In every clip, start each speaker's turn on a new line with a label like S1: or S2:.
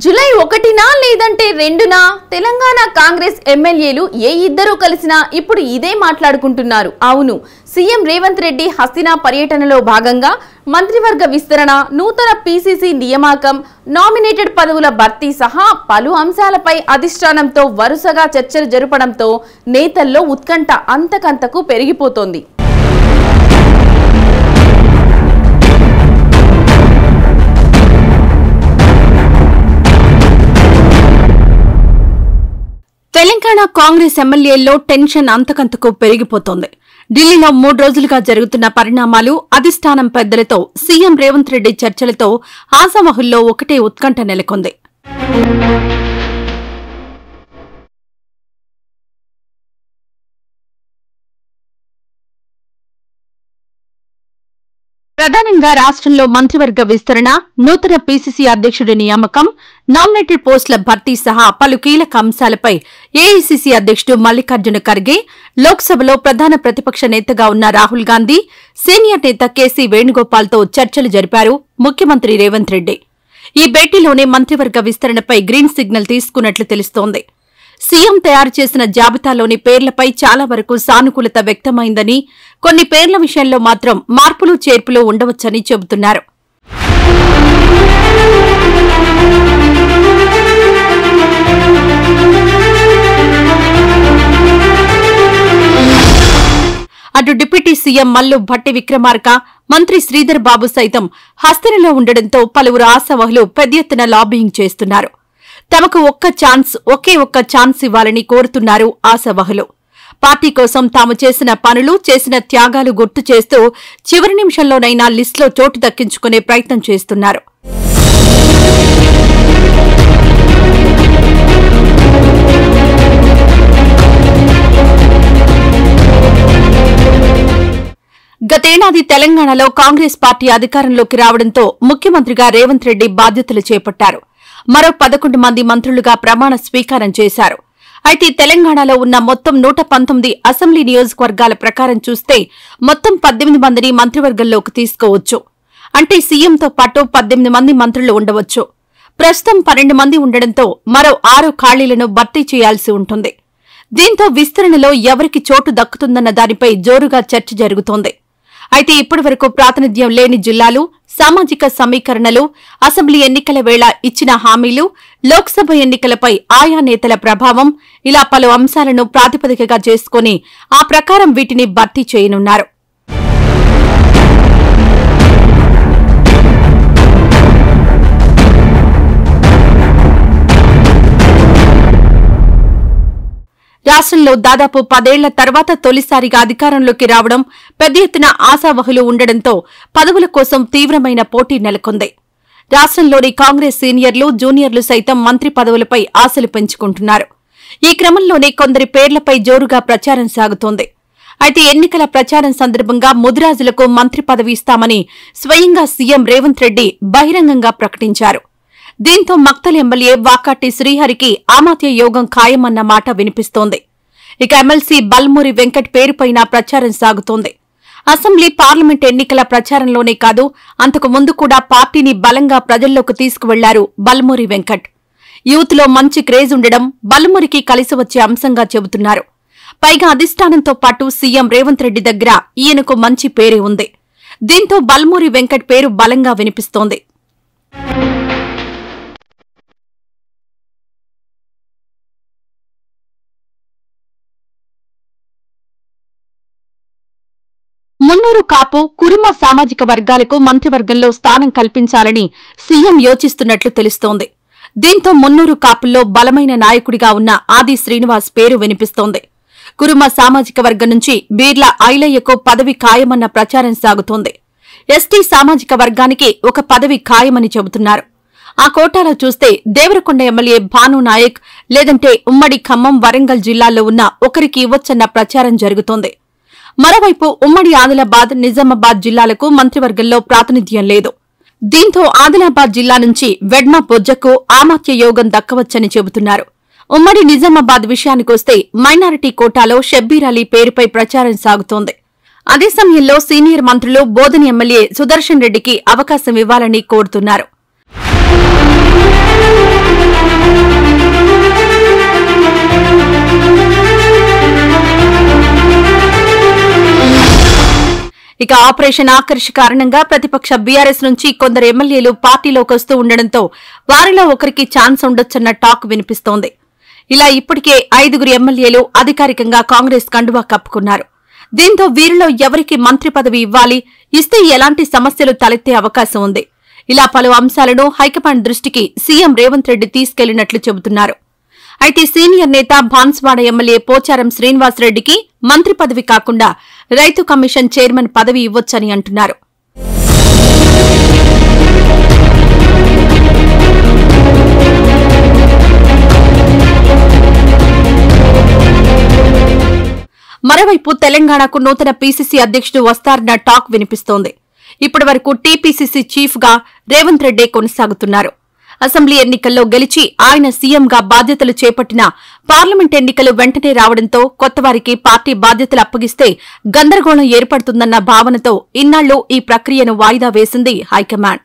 S1: July 1న లేదంటే 2న తెలంగాణ కాంగ్రెస్ ఎమ్మెల్యేలు ఏ ఇద్దరు కలిసినా ఇప్పుడు ఇదే మాట్లాడుకుంటున్నారు. అవును, సీఎం రేవంత్ రెడ్డి హస్తినా పర్యటనలో భాగంగా మంత్రివర్గ విస్తరణ, నూతన పీసీసీ నియామకం, నామినేటెడ్ పదవుల భర్తీ సహా పలు అంశాలపై అధిష్టానంతో వరుసగా చర్చలు జరపడంతో నేతల్లో ఉత్కంఠ అంతకంతకు పెరిగిపోతోంది. తెలంగాణ కాంగ్రెస్ ఎమ్మెల్యేల్లో టెన్షన్ అంతకంతకు పెరిగిపోతోంది. ఢిల్లీలో 3 రోజులుగా జరుగుతున్న పరిణామాలు, అధిష్టానం పెద్దలతో సీఎం రేవంత్ రెడ్డి చర్చలతో ఆశావహుల్లో ఒకటే ఉత్కంఠ నెలకొంది. ప్రధానంగా రాష్ట్రంలో మంత్రివర్గ విస్తరణ, నూతన పీసీసీ అధ్యక్షుడి నియామకం, నామినేటెడ్ పోస్టుల భర్తీ సహా పలు కీలక అంశాలపై ఏఐసీసీ అధ్యక్షుడు మల్లికార్జున ఖర్గే, లోక్సభలో ప్రధాన ప్రతిపక్ష నేతగా ఉన్న రాహుల్ గాంధీ, సీనియర్ నేత కేసీ వేణుగోపాల్తో చర్చలు జరిపారు ముఖ్యమంత్రి రేవంత్ రెడ్డి. ఈ భేటీలోనే మంత్రివర్గ విస్తరణపై గ్రీన్ సిగ్నల్ తీసుకున్నట్లు తెలుస్తోంది. సీఎం తయారు చేసిన జాబితాలోని పేర్లపై చాలా వరకు సానుకూలత వ్యక్తమైందని, కొన్ని పేర్ల విషయంలో మాత్రం మార్పులు చేర్పులు ఉండవచ్చని చెబుతున్నారు. అటు డిప్యూటీ సీఎం మల్లు భట్టి విక్రమార్క, మంత్రి శ్రీధర్ బాబు సైతం హస్తినలో ఉండడంతో పలువురు ఆశావహులు పెద్ద ఎత్తున లాబియింగ్ చేస్తున్నారు. తమకు ఒకే ఒక్క ఛాన్స్ ఇవ్వాలని కోరుతున్నారు ఆశావహులు. పార్టీ కోసం తాము చేసిన పనులు, చేసిన త్యాగాలు గుర్తు చేస్తూ చివరి నిమిషంలోనైనా లిస్టులో చోటు దక్కించుకునే ప్రయత్నం చేస్తున్నారు. గతేడాది తెలంగాణలో కాంగ్రెస్ పార్టీ అధికారంలోకి రావడంతో ముఖ్యమంత్రిగా రేవంత్ రెడ్డి బాధ్యతలు చేపట్టారు. మరో 11 మంది మంత్రులుగా ప్రమాణ స్వీకారం చేశారు. అయితే తెలంగాణలో ఉన్న మొత్తం 119 అసెంబ్లీ నియోజకవర్గాల ప్రకారం చూస్తే మొత్తం 18 మందిని మంత్రివర్గంలోకి తీసుకోవచ్చు. అంటే సీఎంతో పాటు 18 మంది మంత్రులు ఉండవచ్చు. ప్రస్తుతం 12 మంది ఉండడంతో మరో 6 ఖాళీలను భర్తీ చేయాల్సి ఉంటుంది. దీంతో విస్తరణలో ఎవరికి చోటు దక్కుతుందన్న దానిపై జోరుగా చర్చ జరుగుతోంది. అయితే ఇప్పటివరకు ప్రాతినిధ్యం లేని జిల్లాలు, సామాజిక సమీకరణలు, అసెంబ్లీ ఎన్నికల వేళ ఇచ్చిన హామీలు, లోక్సభ ఎన్నికలపై ఆయా నేతల ప్రభావం, ఇలా పలు అంశాలను ప్రాతిపదికగా చేసుకుని ఆ ప్రకారం వీటిని భర్తీ చేయనున్నారు. రాష్ట్రంలో దాదాపు 10 ఏళ్ల తర్వాత తొలిసారిగా అధికారంలోకి రావడం, పెద్ద ఎత్తున ఆశావహులు ఉండడంతో పదవుల కోసం తీవ్రమైన పోటీ నెలకొంది. రాష్ట్రంలోని కాంగ్రెస్ సీనియర్లు, జూనియర్లు సైతం మంత్రి పదవులపై ఆశలు పెంచుకుంటున్నారు. ఈ క్రమంలోనే కొందరి పేర్లపై జోరుగా ప్రచారం సాగుతోంది. అయితే ఎన్నికల ప్రచారం సందర్భంగా ముదిరాజులకు మంత్రి పదవి ఇస్తామని స్వయంగా సీఎం రేవంత్ రెడ్డి బహిరంగంగా ప్రకటించారు. దీంతో మక్తల్ ఎమ్మెల్యే వాకాటి శ్రీహరికి ఆమాత్య యోగం ఖాయమన్న మాట వినిపిస్తోంది. ఇక ఎమ్మెల్సీ బల్మూరి వెంకట్ పేరుపైన ప్రచారం సాగుతోంది. అసెంబ్లీ, పార్లమెంట్ ఎన్నికల ప్రచారంలోనే కాదు, అంతకు ముందు కూడా పార్టీని బలంగా ప్రజల్లోకి తీసుకువెళ్లారు బల్మూరి వెంకట్. యూత్ లో మంచి క్రేజ్ ఉండడం బల్మూరికి కలిసి వచ్చే అంశంగా చెబుతున్నారు. పైగా అధిష్టానంతో పాటు సీఎం రేవంత్ రెడ్డి దగ్గర ఈయనకు మంచి పేరే ఉంది. దీంతో బల్మూరి వెంకట్ పేరు బలంగా వినిపిస్తోంది. మున్నూరు కాపు, కురుమ సామాజిక వర్గాలకు మంత్రివర్గంలో స్థానం కల్పించాలని సీఎం యోచిస్తున్నట్లు తెలుస్తోంది. దీంతో మున్నూరు కాపుల్లో బలమైన నాయకుడిగా ఉన్న ఆది శ్రీనివాస్ పేరు వినిపిస్తోంది. కురుమ సామాజిక వర్గం నుంచి బీర్ల ఐలయ్యకు పదవి ఖాయమన్న ప్రచారం సాగుతోంది. ఎస్టీ సామాజిక వర్గానికి ఒక పదవి ఖాయమని చెబుతున్నారు. ఆ కోటాలో చూస్తే దేవరకొండ ఎమ్మెల్యే భాను నాయక్, లేదంటే ఉమ్మడి ఖమ్మం, వరంగల్ జిల్లాల్లో ఉన్న ఒకరికి ఇవ్వొచ్చన్న ప్రచారం జరుగుతోంది. మరోవైపు ఉమ్మడి ఆదిలాబాద్, నిజామాబాద్ జిల్లాలకు మంత్రివర్గంలో ప్రాతినిధ్యం లేదు. దీంతో ఆదిలాబాద్ జిల్లా నుంచి వెడ్మ బొజ్జకు ఆమాత్య యోగం దక్కవచ్చని చెబుతున్నారు. ఉమ్మడి నిజామాబాద్ విషయానికొస్తే మైనారిటీ కోటాలో షబ్బీర్ అలీ పేరుపై ప్రచారం సాగుతోంది. అదే సమయంలో సీనియర్ మంత్రులు బోధని ఎమ్మెల్యే సుదర్శన్ రెడ్డికి అవకాశం ఇవ్వాలని కోరుతున్నారు. ఇక ఆపరేషన్ ఆకర్ష్ కారణంగా ప్రతిపక్ష బీఆర్ఎస్ నుంచి కొందరు ఎమ్మెల్యేలు పార్టీలోకి వస్తూ ఉండడంతో వారిలో ఒకరికి ఛాన్స్ ఉండొచ్చన్న టాక్ వినిపిస్తోంది. ఇలా ఇప్పటికే 5గురు ఎమ్మెల్యేలు అధికారికంగా కాంగ్రెస్ కండువా కప్పుకున్నారు. దీంతో వీరిలో ఎవరికి మంత్రి పదవి ఇవ్వాలి, ఇస్తే ఎలాంటి సమస్యలు తలెత్తే అవకాశం ఉంది. ఇలా పలు అంశాలను హైకమాండ్ దృష్టికి సీఎం రేవంత్ రెడ్డి తీసుకెళ్లినట్లు చెబుతున్నారు. అయితే సీనియర్ నేత బాన్స్వాడ ఎమ్మెల్యే పోచారం శ్రీనివాసరెడ్డికి మంత్రి పదవి కాకుండా రైతు కమిషన్ చైర్మన్ పదవి ఇవ్వొచ్చని అంటున్నారు. మరోవైపు తెలంగాణకు నూతన పీసీసీ అధ్యక్షుడు వస్తారన్న టాక్ వినిపిస్తోంది. ఇప్పటి వరకు టీపీసీసీ చీఫ్ గా రేవంత్ రెడ్డి కొనసాగుతున్నారు. అసెంబ్లీ ఎన్నికల్లో గెలిచి ఆయన సీఎంగా బాధ్యతలు చేపట్టిన పార్లమెంట్ ఎన్నికలు వెంటనే రావడంతో కొత్తవారికి పార్టీ బాధ్యతలు అప్పగిస్తే గందరగోళం ఏర్పడుతుందన్న భావనతో ఇన్నాళ్లు ఈ ప్రక్రియను వాయిదా వేసింది హైకమాండ్.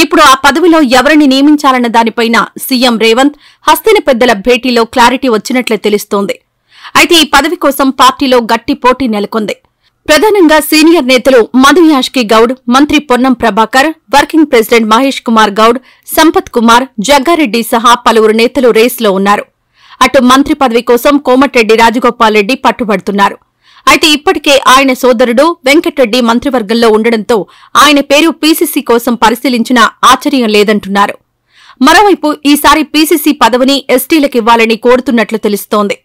S1: ఇప్పుడు ఆ పదవిలో ఎవరిని నియమించాలన్న దానిపైన సీఎం రేవంత్ హస్తిన పెద్దల భేటీలో క్లారిటీ వచ్చినట్లే తెలుస్తోంది. అయితే ఈ పదవి కోసం పార్టీలో గట్టి పోటీ నెలకొంది. ప్రధానంగా సీనియర్ నేతలు మధు యాష్కి గౌడ్, మంత్రి పొన్నం ప్రభాకర్, వర్కింగ్ ప్రెసిడెంట్ మహేష్ కుమార్ గౌడ్, సంపత్ కుమార్, జగ్గారెడ్డి సహా పలువురు నేతలు రేసులో ఉన్నారు. అటు మంత్రి పదవి కోసం కోమటిరెడ్డి రాజగోపాల్ రెడ్డి పట్టుబడుతున్నారు. అయితే ఇప్పటికే ఆయన సోదరుడు వెంకటరెడ్డి మంత్రివర్గంలో ఉండడంతో ఆయన పేరు పీసీసీ కోసం పరిశీలించినా ఆశ్చర్యం లేదంటున్నారు. మరోవైపు ఈసారి పీసీసీ పదవిని ఎస్టీలకివ్వాలని కోరుతున్నట్లు తెలుస్తోంది.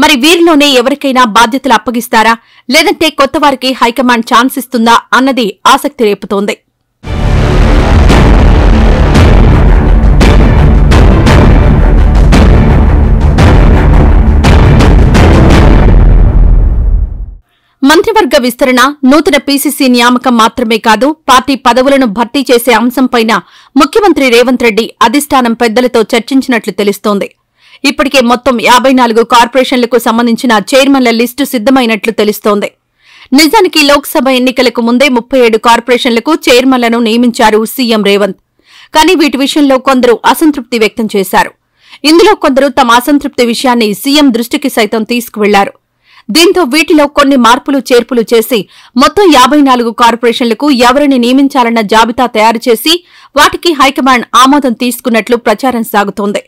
S1: మరి వీరిలోనే ఎవరికైనా బాధ్యతలు అప్పగిస్తారా, లేదంటే కొత్తవారికి హైకమాండ్ ఛాన్స్ ఇస్తుందా అన్నది ఆసక్తి రేపుతోంది. మంత్రివర్గ విస్తరణ, నూతన పీసీసీ నియామకం మాత్రమే కాదు, పార్టీ పదవులను భర్తీ చేసే అంశంపైన ముఖ్యమంత్రి రేవంత్ రెడ్డి అధిష్టానం పెద్దలతో చర్చించినట్లు తెలుస్తోంది. ఇప్పటికే మొత్తం 54 కార్పొరేషన్లకు సంబంధించిన చైర్మన్ల లిస్టు సిద్దమైనట్లు తెలుస్తోంది. నిజానికి లోక్సభ ఎన్నికలకు ముందే 37 కార్పొరేషన్లకు చైర్మన్లను నియమించారు సీఎం రేవంత్. కానీ వీటి విషయంలో కొందరు అసంతృప్తి వ్యక్తం చేశారు. ఇందులో కొందరు తమ అసంతృప్తి విషయాన్ని సీఎం దృష్టికి సైతం తీసుకువెళ్లారు. దీంతో వీటిలో కొన్ని మార్పులు చేర్పులు చేసి మొత్తం 54 కార్పొరేషన్లకు ఎవరిని నియమించాలన్న జాబితా తయారు చేసి వాటికి హైకమాండ్ ఆమోదం తీసుకున్నట్లు ప్రచారం సాగుతోంది.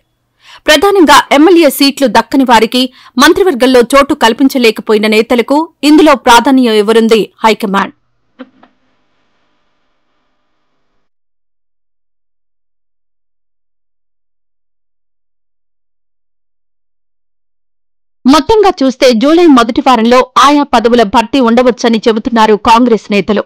S1: ప్రధానంగా ఎమ్మెల్యే సీట్లు దక్కని వారికి మంత్రివర్గంలో చోటు కల్పించలేకపోయిన నేతలకు ఇందులో ప్రాధాన్యం ఇవ్వనుంది హైకమాండ్. మొత్తంగా చూస్తే జూలై మొదటి వారంలో ఆయా పదవుల భర్తీ ఉండవచ్చని చెబుతున్నారు కాంగ్రెస్ నేతలు.